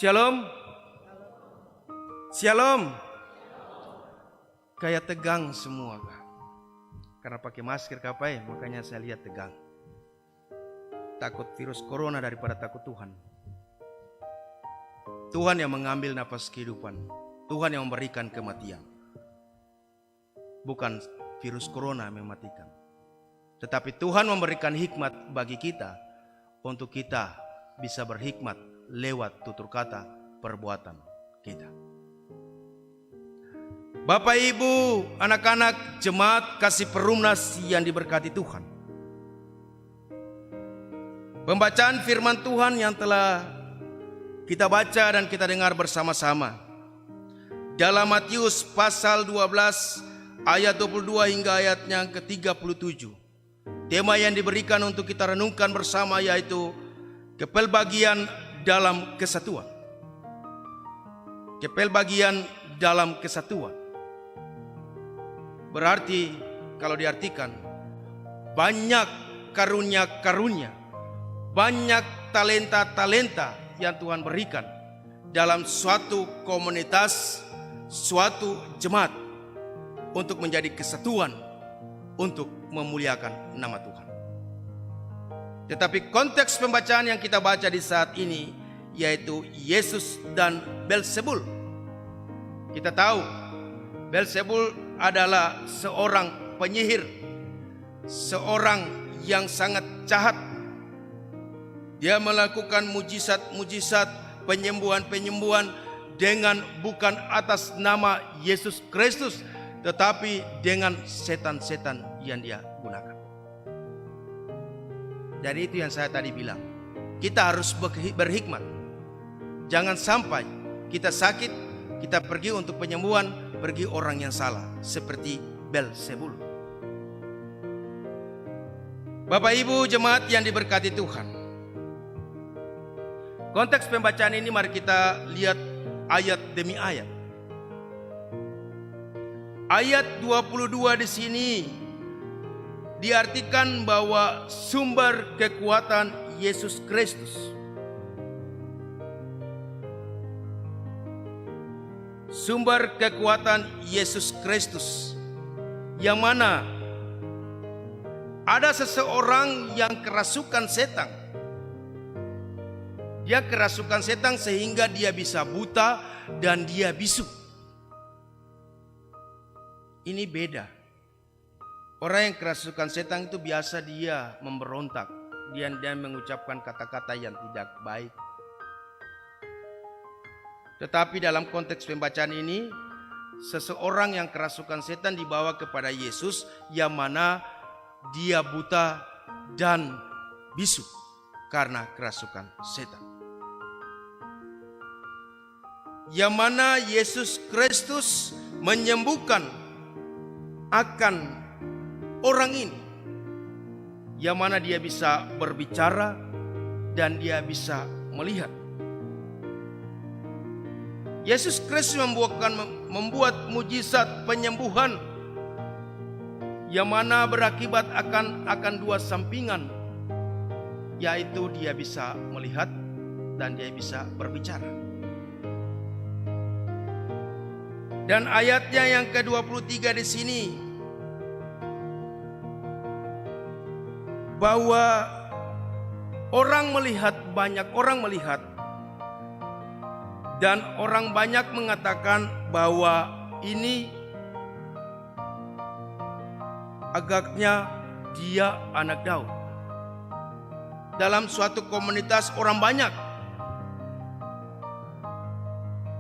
Shalom. Shalom. Kayak tegang semua, Kak. Karena pakai masker kapai, makanya saya lihat tegang. Takut virus corona daripada takut Tuhan. Tuhan yang mengambil napas kehidupan. Tuhan yang memberikan kematian. Bukan virus corona yang mematikan. Tetapi Tuhan memberikan hikmat bagi kita untuk kita bisa berhikmat lewat tutur kata perbuatan kita. Bapak, Ibu, anak-anak, jemaat kasih perumnas yang diberkati Tuhan. Pembacaan firman Tuhan yang telah kita baca dan kita dengar bersama-sama dalam Matius pasal 12 ayat 22 hingga ayatnya ke-37. Tema yang diberikan untuk kita renungkan bersama yaitu kepelbagian dalam kesatuan. Kepelbagian dalam kesatuan. Berarti kalau diartikan banyak karunia-karunia, banyak talenta-talenta yang Tuhan berikan dalam suatu komunitas, suatu jemaat untuk menjadi kesatuan, untuk memuliakan nama Tuhan. Tetapi konteks pembacaan yang kita baca di saat ini yaitu Yesus dan Belzebul. Kita tahu Belzebul adalah seorang penyihir, seorang yang sangat jahat. Dia melakukan mujizat-mujizat, penyembuhan-penyembuhan dengan bukan atas nama Yesus Kristus, tetapi dengan setan-setan yang dia gunakan. Dari itu yang saya tadi bilang, kita harus berhikmat. Jangan sampai kita sakit, kita pergi untuk penyembuhan, pergi orang yang salah seperti Belzebul. Bapak, Ibu, jemaat yang diberkati Tuhan. Konteks pembacaan ini mari kita lihat ayat demi ayat. Ayat 22 di sini diartikan bahwa sumber kekuatan Yesus Kristus. Sumber kekuatan Yesus Kristus. Yang mana ada seseorang yang kerasukan setan. Dia kerasukan setan sehingga dia bisa buta dan dia bisu. Ini beda. Orang yang kerasukan setan itu biasa dia memberontak. Dia mengucapkan kata-kata yang tidak baik. Tetapi dalam konteks pembacaan ini, seseorang yang kerasukan setan dibawa kepada Yesus yang mana dia buta dan bisu karena kerasukan setan. Yang mana Yesus Kristus menyembuhkan akan orang ini, yang mana dia bisa berbicara dan dia bisa melihat. Yesus Kristus membuat mujizat penyembuhan yang mana berakibat akan dua sampingan, yaitu dia bisa melihat dan dia bisa berbicara. Dan ayatnya yang ke-23 di sini bahwa banyak orang melihat dan orang banyak mengatakan bahwa ini agaknya dia anak Daud. Dalam suatu komunitas orang banyak,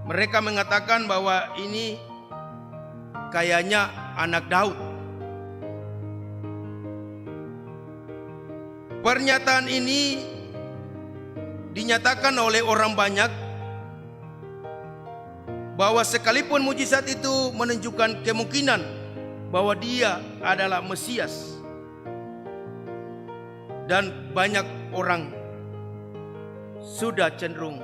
mereka mengatakan bahwa ini kayaknya anak Daud. Pernyataan ini dinyatakan oleh orang banyak bahwa sekalipun mujizat itu menunjukkan kemungkinan bahwa dia adalah Mesias, dan banyak orang sudah cenderung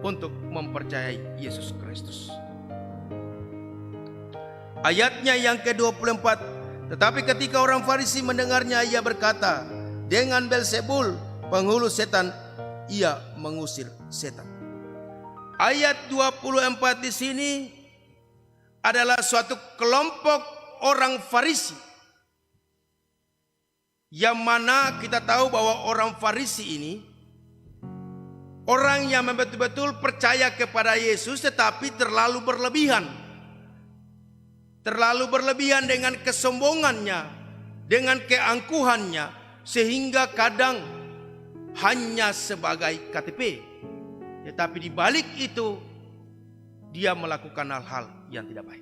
untuk mempercayai Yesus Kristus. Ayatnya yang ke-24, tetapi ketika orang Farisi mendengarnya, ia berkata, dengan Belzebul, penghulu setan, ia mengusir setan. ayat 24 di sini adalah suatu kelompok orang Farisi. Yang mana kita tahu bahwa orang Farisi ini orang yang betul-betul percaya kepada Yesus tetapi terlalu berlebihan. Terlalu berlebihan dengan kesombongannya, dengan keangkuhannya, sehingga kadang hanya sebagai KTP. Tetapi di balik itu dia melakukan hal-hal yang tidak baik.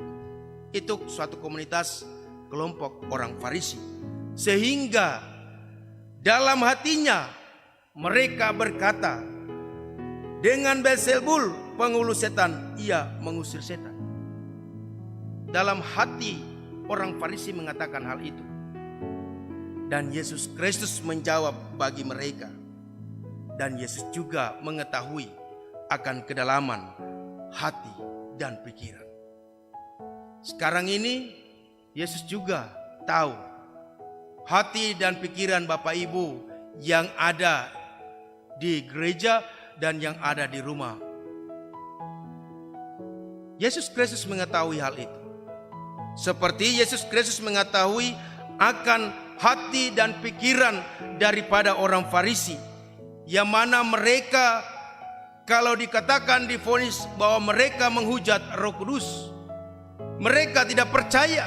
Itu suatu komunitas kelompok orang Farisi. Sehingga dalam hatinya mereka berkata, dengan Beelzebul penghulu setan ia mengusir setan. Dalam hati orang Farisi mengatakan hal itu. Dan Yesus Kristus menjawab bagi mereka. Dan Yesus juga mengetahui akan kedalaman hati dan pikiran. Sekarang ini Yesus juga tahu hati dan pikiran Bapak Ibu yang ada di gereja dan yang ada di rumah. Yesus Kristus mengetahui hal itu. Seperti Yesus Kristus mengetahui akan hati dan pikiran daripada orang Farisi, yang mana mereka kalau dikatakan divonis bahwa mereka menghujat Roh Kudus, mereka tidak percaya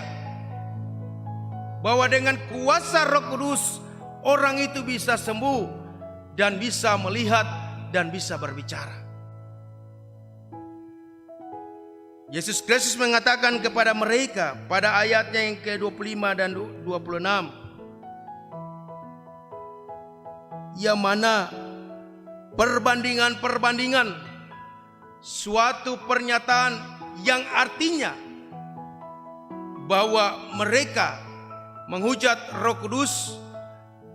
bahwa dengan kuasa Roh Kudus orang itu bisa sembuh dan bisa melihat dan bisa berbicara. Yesus Kristus mengatakan kepada mereka pada ayatnya yang ke-25 dan 26, yang mana perbandingan-perbandingan suatu pernyataan yang artinya bahwa mereka menghujat Roh Kudus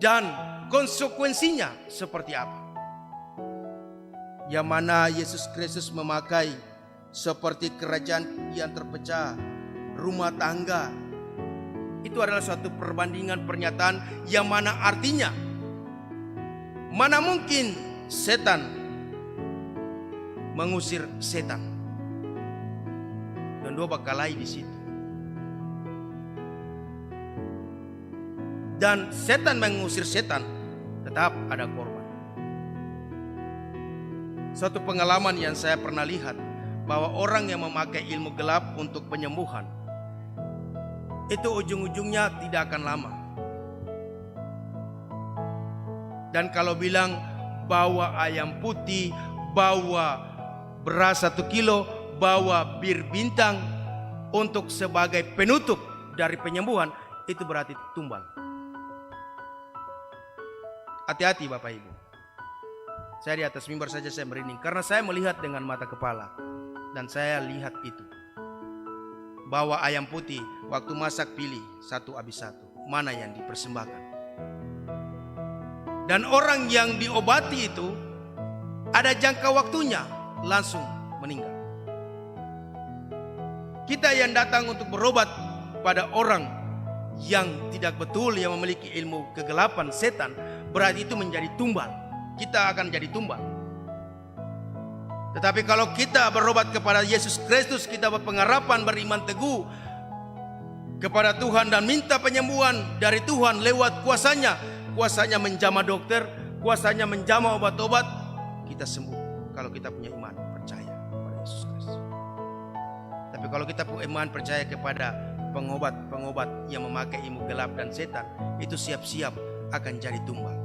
dan konsekuensinya seperti apa. Yang mana Yesus Kristus memakai seperti kerajaan yang terpecah, rumah tangga. Itu adalah suatu perbandingan pernyataan yang mana artinya, mana mungkin setan mengusir setan. Dan dua bakalai di situ. Dan setan mengusir setan, tetap ada korban. Suatu pengalaman yang saya pernah lihat, bahwa orang yang memakai ilmu gelap untuk penyembuhan, itu ujung-ujungnya tidak akan lama. Dan kalau bilang bawa ayam putih, bawa beras 1 kilo, bawa bir bintang untuk sebagai penutup dari penyembuhan, itu berarti tumbal. Hati-hati Bapak Ibu. Saya di atas mimbar saja saya merinding, karena saya melihat dengan mata kepala. Dan saya lihat itu, bawa ayam putih, waktu masak pilih satu habis satu, mana yang dipersembahkan. Dan orang yang diobati itu ada jangka waktunya, langsung meninggal. Kita yang datang untuk berobat pada orang yang tidak betul, yang memiliki ilmu kegelapan setan, berarti itu menjadi tumbal. Kita akan jadi tumbal. Tetapi kalau kita berobat kepada Yesus Kristus, kita berpengharapan, beriman teguh kepada Tuhan dan minta penyembuhan dari Tuhan lewat kuasanya. Kuasanya menjamah dokter, kuasanya menjamah obat-obat, kita sembuh. Kalau kita punya iman, percaya kepada Yesus Kristus. Tapi kalau kita punya iman, percaya kepada pengobat-pengobat yang memakai ilmu gelap dan setan, itu siap-siap akan jadi tumbal.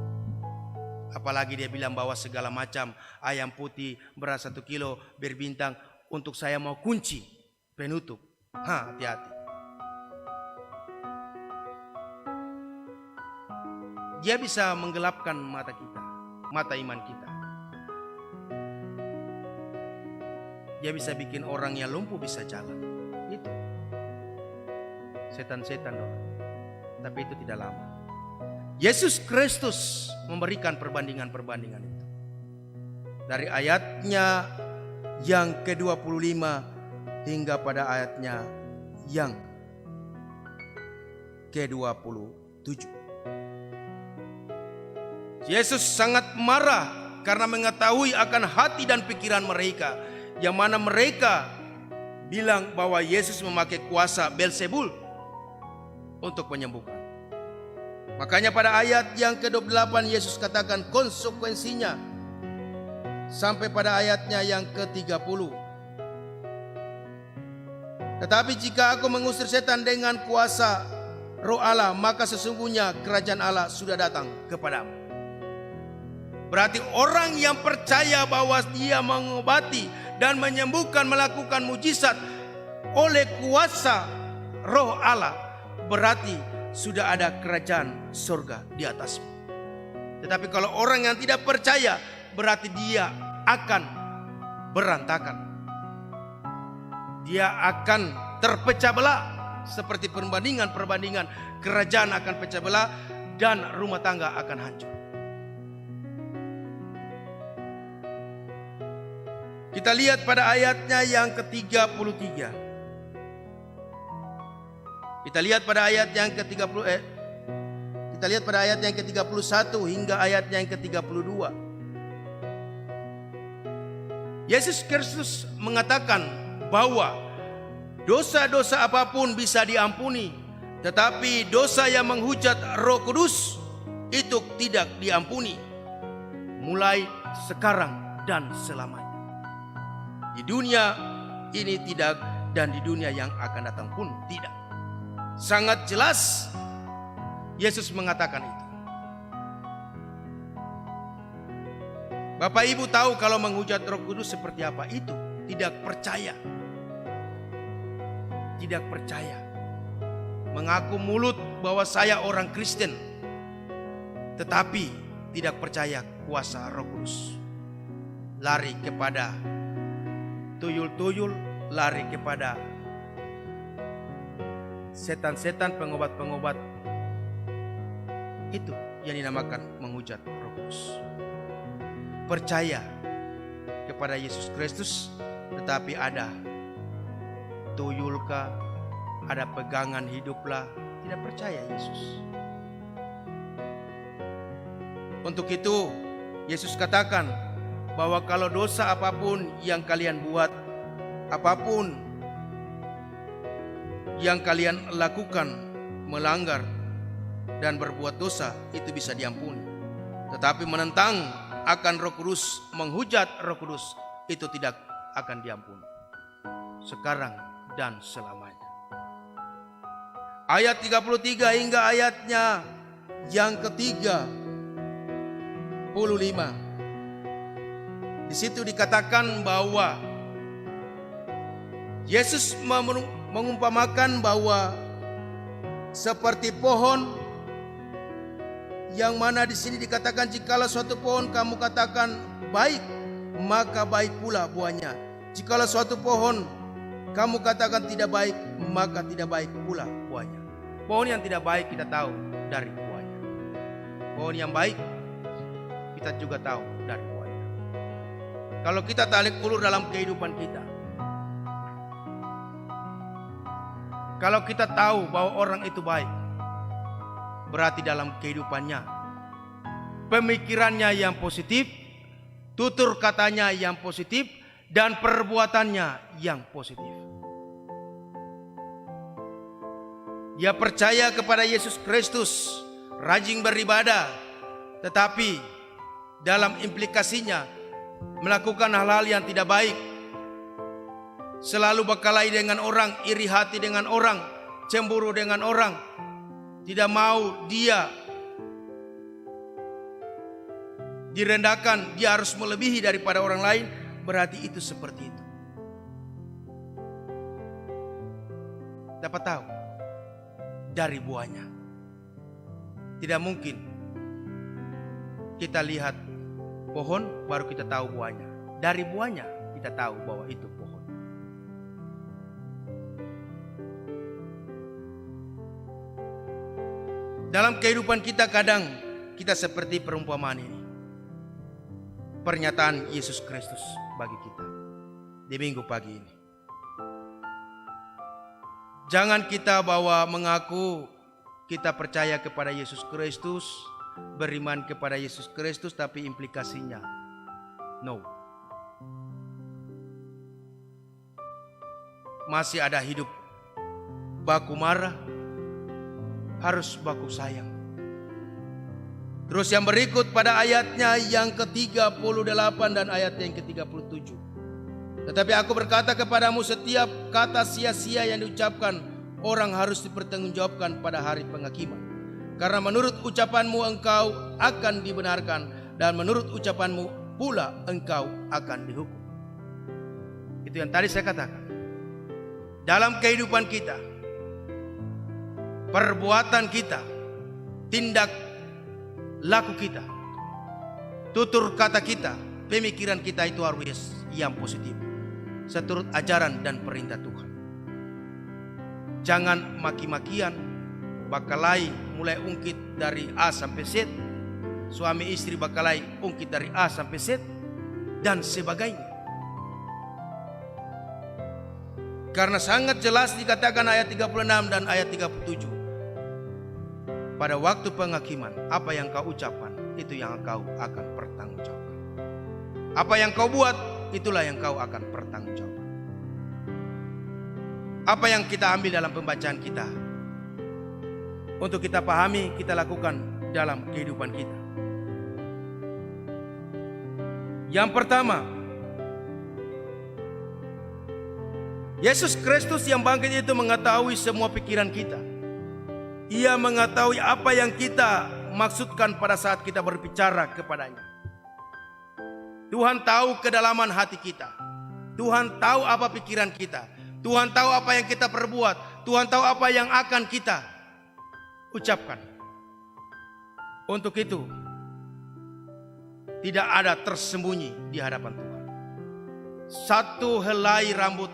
Apalagi dia bilang bahwa segala macam ayam putih, beras 1 kilo, bir bintang, untuk saya mau kunci penutup. Hati-hati. Dia bisa menggelapkan mata kita, mata iman kita. Dia bisa bikin orang yang lumpuh bisa jalan. Itu setan-setan dong. Tapi itu tidak lama. Yesus Kristus memberikan perbandingan-perbandingan itu. Dari ayatnya yang ke-25 hingga pada ayatnya yang ke-27. Yesus sangat marah karena mengetahui akan hati dan pikiran mereka. yang mana mereka bilang bahwa Yesus memakai kuasa Beelzebul untuk menyembuhkan. Makanya pada ayat yang ke-28 Yesus katakan konsekuensinya sampai pada ayatnya yang ke-30. Tetapi jika aku mengusir setan dengan kuasa Roh Allah, maka sesungguhnya kerajaan Allah sudah datang kepadamu. Berarti orang yang percaya bahwa dia mengobati dan menyembuhkan, melakukan mujizat oleh kuasa Roh Allah, berarti sudah ada kerajaan surga di atasmu. Tetapi kalau orang yang tidak percaya, berarti dia akan berantakan. Dia akan terpecah belah. Seperti perbandingan, kerajaan akan pecah belah dan rumah tangga akan hancur. Kita lihat pada ayatnya yang ke-33. Kita lihat pada ayat yang kita lihat pada ayat yang ke-31 hingga ayat yang ke-32. Yesus Kristus mengatakan bahwa dosa-dosa apapun bisa diampuni, tetapi dosa yang menghujat Roh Kudus itu tidak diampuni, mulai sekarang dan selamanya. Di dunia ini tidak, dan di dunia yang akan datang pun tidak. Sangat jelas Yesus mengatakan itu. Bapak Ibu tahu kalau menghujat Roh Kudus seperti apa? Itu tidak percaya. Tidak percaya, mengaku mulut bahwa saya orang Kristen, tetapi tidak percaya kuasa Roh Kudus. Lari kepada tuyul-tuyul, lari kepada setan-setan, pengobat-pengobat. Itu yang dinamakan menghujat Roh Kudus. Percaya kepada Yesus Kristus, tetapi ada tuyulkah, ada pegangan hiduplah, tidak percaya Yesus. Untuk itu Yesus katakan bahwa kalau dosa apapun yang kalian buat, apapun yang kalian lakukan, melanggar dan berbuat dosa, itu bisa diampuni. Tetapi menentang akan Roh Kudus, menghujat Roh Kudus, itu tidak akan diampuni sekarang dan selamanya. Ayat 33 hingga ayatnya yang ke-35. Di situ dikatakan bahwa Yesus mengumpamakan bahwa seperti pohon, yang mana di sini dikatakan jikalau suatu pohon kamu katakan baik, maka baik pula buahnya. Jikalau suatu pohon kamu katakan tidak baik, maka tidak baik pula buahnya. Pohon yang tidak baik kita tahu dari buahnya. Pohon yang baik kita juga tahu dari buahnya. Kalau kita tarik ulur dalam kehidupan kita, kalau kita tahu bahwa orang itu baik, berarti dalam kehidupannya, pemikirannya yang positif, tutur katanya yang positif, dan perbuatannya yang positif. Dia percaya kepada Yesus Kristus, rajin beribadah, tetapi dalam implikasinya melakukan hal-hal yang tidak baik. Selalu berkelahi dengan orang, iri hati dengan orang, cemburu dengan orang. Tidak mau dia direndahkan, dia harus melebihi daripada orang lain. Berarti itu seperti itu. Dapat tahu dari buahnya. Tidak mungkin kita lihat pohon baru kita tahu buahnya. Dari buahnya kita tahu bahwa itu pohon. Dalam kehidupan kita kadang kita seperti perumpamaan ini. Pernyataan Yesus Kristus bagi kita di minggu pagi ini. Jangan kita bawa mengaku kita percaya kepada Yesus Kristus, beriman kepada Yesus Kristus, tapi implikasinya no. masih ada hidup. Baku marah, harus baku sayang. Terus yang berikut pada ayatnya yang ke-38 dan ayat yang ke-37. Tetapi aku berkata kepadamu, setiap kata sia-sia yang diucapkan orang harus dipertanggungjawabkan pada hari penghakiman. Karena menurut ucapanmu engkau akan dibenarkan, dan menurut ucapanmu pula engkau akan dihukum. Itu yang tadi saya katakan. Dalam kehidupan kita, perbuatan kita, tindak laku kita, tutur kata kita, pemikiran kita itu harus yang positif, seturut ajaran dan perintah Tuhan. Jangan maki-makian, bakalai mulai ungkit dari A sampai Z, suami istri bakalai ungkit dari A sampai Z, dan sebagainya. Karena sangat jelas dikatakan ayat 36 dan ayat 37. Pada waktu penghakiman, apa yang kau ucapkan, itu yang kau akan pertanggungjawabkan. Apa yang kau buat, itulah yang kau akan pertanggungjawabkan. Apa yang kita ambil dalam pembacaan kita, untuk kita pahami, kita lakukan dalam kehidupan kita. Yang pertama, Yesus Kristus yang bangkit itu mengetahui semua pikiran kita. Ia mengetahui apa yang kita maksudkan pada saat kita berbicara kepadanya. Tuhan tahu kedalaman hati kita. Tuhan tahu apa pikiran kita. Tuhan tahu apa yang kita perbuat. Tuhan tahu apa yang akan kita ucapkan. Untuk itu, tidak ada tersembunyi di hadapan Tuhan. Satu helai rambut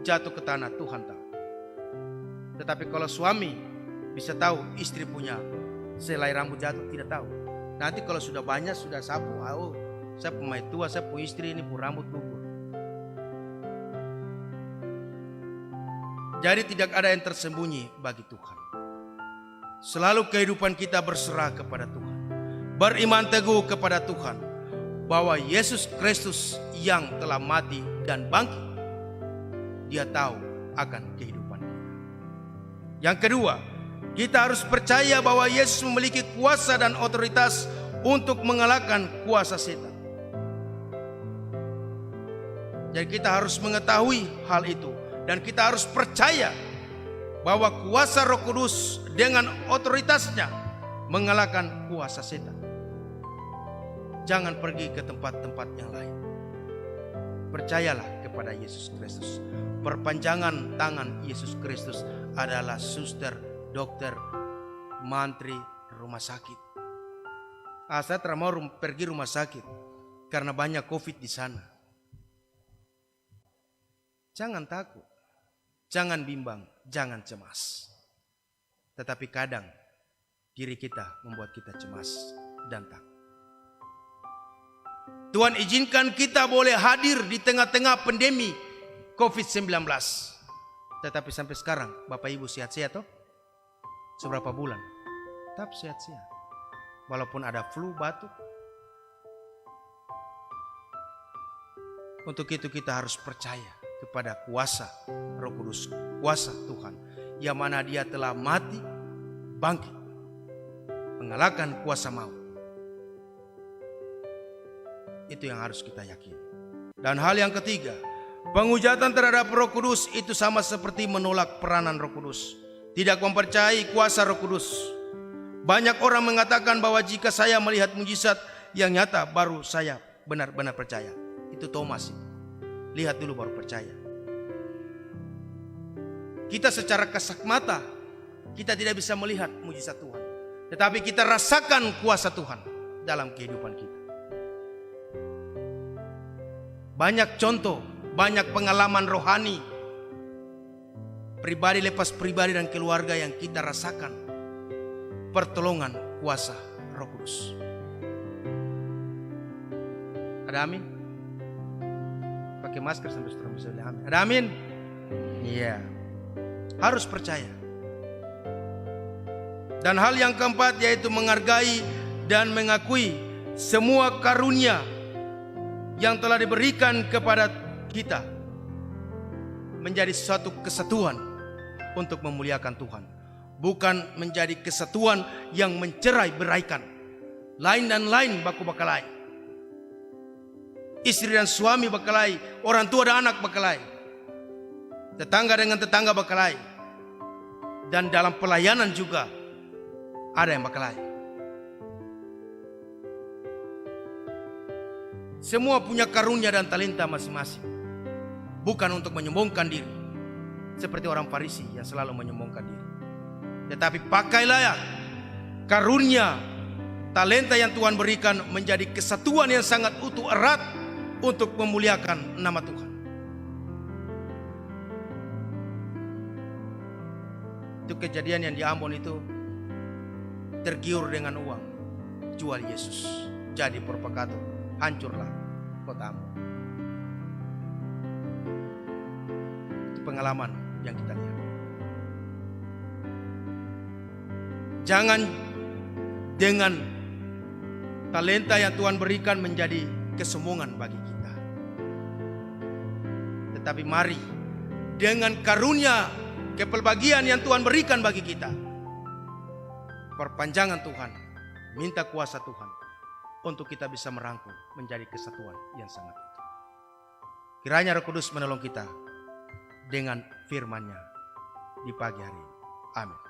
jatuh ke tanah, Tuhan tahu. Tetapi kalau suami bisa tahu istri punya selai rambut jatuh, tidak tahu. Nanti kalau sudah banyak, sudah sapu, oh saya pemain tua, saya punya istri ini pun rambut gugur. Jadi tidak ada yang tersembunyi bagi Tuhan. Selalu kehidupan kita berserah kepada Tuhan, beriman teguh kepada Tuhan, bahwa Yesus Kristus yang telah mati dan bangkit, Dia tahu akan kehidupan kita. Yang kedua, kita harus percaya bahwa Yesus memiliki kuasa dan otoritas untuk mengalahkan kuasa setan. Jadi kita harus mengetahui hal itu, dan kita harus percaya bahwa kuasa Roh Kudus dengan otoritasnya mengalahkan kuasa setan. Jangan pergi ke tempat-tempat yang lain. Percayalah kepada Yesus Kristus. Perpanjangan tangan Yesus Kristus adalah suster, dokter, mantri, rumah sakit. Saya tidak mau pergi rumah sakit karena banyak COVID di sana. Jangan takut, jangan bimbang, jangan cemas. Tetapi kadang diri kita membuat kita cemas dan takut. Tuhan izinkan kita boleh hadir di tengah-tengah pandemi COVID-19. Tetapi sampai sekarang Bapak Ibu sehat-sehat toh? Seberapa bulan? Tetap sehat-sehat. Walaupun ada flu, batuk. Untuk itu kita harus percaya kepada kuasa Roh Kudus, kuasa Tuhan, yang mana Dia telah mati, bangkit, mengalahkan kuasa maut. Itu yang harus kita yakini. Dan hal yang ketiga, penghujatan terhadap Roh Kudus itu sama seperti menolak peranan Roh Kudus. Tidak mempercayai kuasa Roh Kudus. Banyak orang mengatakan bahwa jika saya melihat mujizat yang nyata, baru saya benar-benar percaya. Itu Thomas. Lihat dulu baru percaya. Kita secara kasat mata, kita tidak bisa melihat mujizat Tuhan. Tetapi kita rasakan kuasa Tuhan dalam kehidupan kita. Banyak contoh, banyak pengalaman rohani, pribadi lepas pribadi dan keluarga yang kita rasakan pertolongan kuasa Roh Kudus. Ada amin? Pakai masker sampai seterusnya bisa bilang amin. Ada amin? Iya. Harus percaya. Dan hal yang keempat yaitu menghargai dan mengakui semua karunia yang telah diberikan kepada kita. menjadi suatu kesatuan untuk memuliakan Tuhan. Bukan menjadi kesatuan yang mencerai-beraikan. Lain dan lain baku bakalai. Istri dan suami bakalai, orang tua dan anak bakalai. Tetangga dengan tetangga bakalai. Dan dalam pelayanan juga ada yang bakalai. Semua punya karunia dan talenta masing-masing. Bukan untuk menyombongkan diri. Seperti orang Farisi yang selalu menyombongkan diri. Tetapi pakailah ya karunia, talenta yang Tuhan berikan menjadi kesatuan yang sangat utuh erat untuk memuliakan nama Tuhan. Itu kejadian yang di Ambon itu tergiur dengan uang. Jual Yesus. Jadi propagator. Hancurlah kota Ambon. Itu pengalaman yang kita lihat. Jangan dengan talenta yang Tuhan berikan menjadi kesombongan bagi kita. Tetapi mari dengan karunia kepelbagian yang Tuhan berikan bagi kita, perpanjangan Tuhan, minta kuasa Tuhan untuk kita bisa merangkul menjadi kesatuan yang sangat utuh. Kiranya Roh Kudus menolong kita dengan firman-Nya di pagi hari ini. Amin.